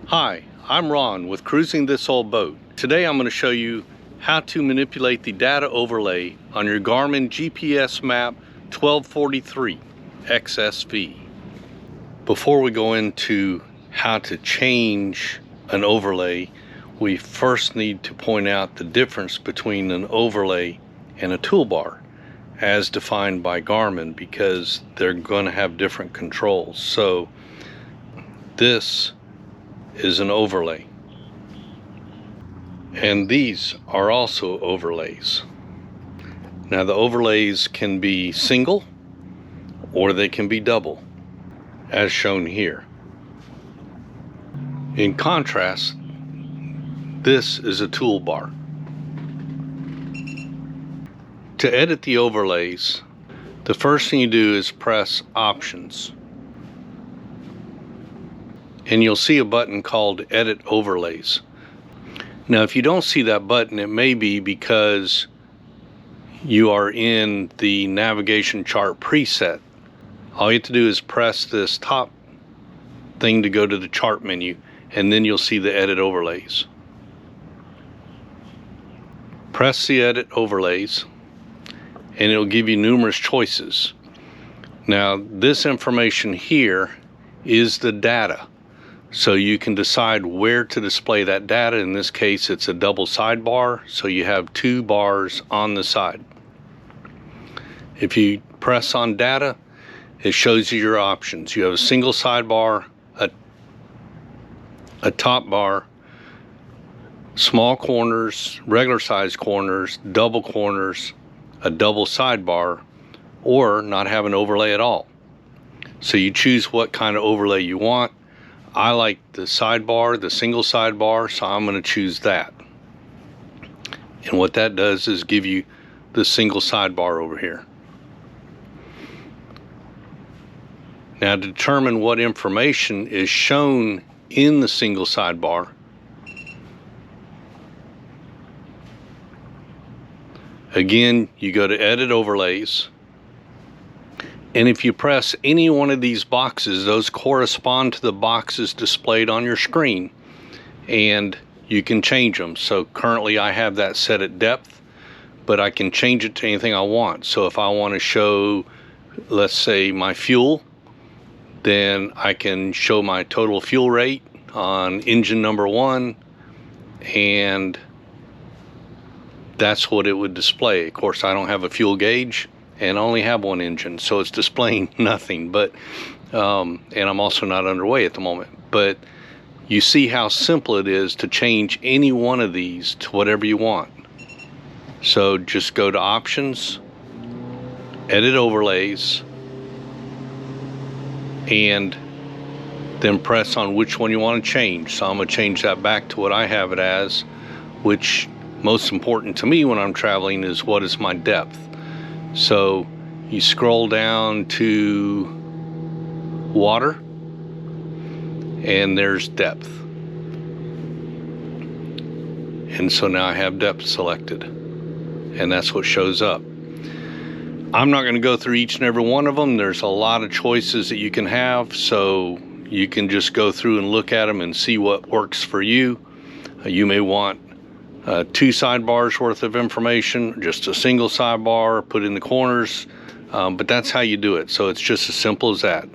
Hi, I'm Ron with Cruising This Old Boat. Today I'm going to show you how to manipulate the data overlay on your Garmin GPSMap 1243 XSV. Before we go into how to change an overlay, we first need to point out the difference between an overlay and a toolbar as defined by Garmin, because they're going to have different controls. So this is an overlay, and these are also overlays. Now the overlays can be single or they can be double, as shown here. In contrast, this is a toolbar. To edit the overlays, the first thing you do is press Options, and you'll see a button called Edit Overlays. Now if you don't see that button, it may be because you are in the navigation chart preset. All you have to do is press this top thing to go to the chart menu, and then you'll see the Edit Overlays. Press the Edit Overlays and it'll give you numerous choices. Now this information here is the data, so you can decide where to display that data. In this case, it's a double sidebar, so you have two bars on the side. If you press on data, it shows you your options. You have a single sidebar, a top bar, small corners, regular size corners, double corners, a double sidebar, or not have an overlay at all. So you choose what kind of overlay you want. I like the sidebar, the single sidebar, so I'm going to choose that. And what that does is give you the single sidebar over here. Now to determine what information is shown in the single sidebar, again, you go to Edit Overlays, and if you press any one of these boxes, those correspond to the boxes displayed on your screen, and you can change them. So currently I have that set at depth, but I can change it to anything I want. So if I want to show, let's say, my fuel, then I can show my total fuel rate on engine number 1, and that's what it would display. Of course, I don't have a fuel gauge and I only have one engine, so it's displaying nothing. But and I'm also not underway at the moment. But you see how simple it is to change any one of these to whatever you want. So just go to Options, Edit Overlays, and then press on which one you want to change. So I'm going to change that back to what I have it as, which most important to me when I'm traveling is what is my depth. So you scroll down to water, and there's depth. And so now I have depth selected, and that's what shows up. I'm not going to go through each and every one of them. There's a lot of choices that you can have, so you can just go through and look at them and see what works for you. You may want two sidebars worth of information, just a single sidebar, put in the corners, but that's how you do it. So it's just as simple as that.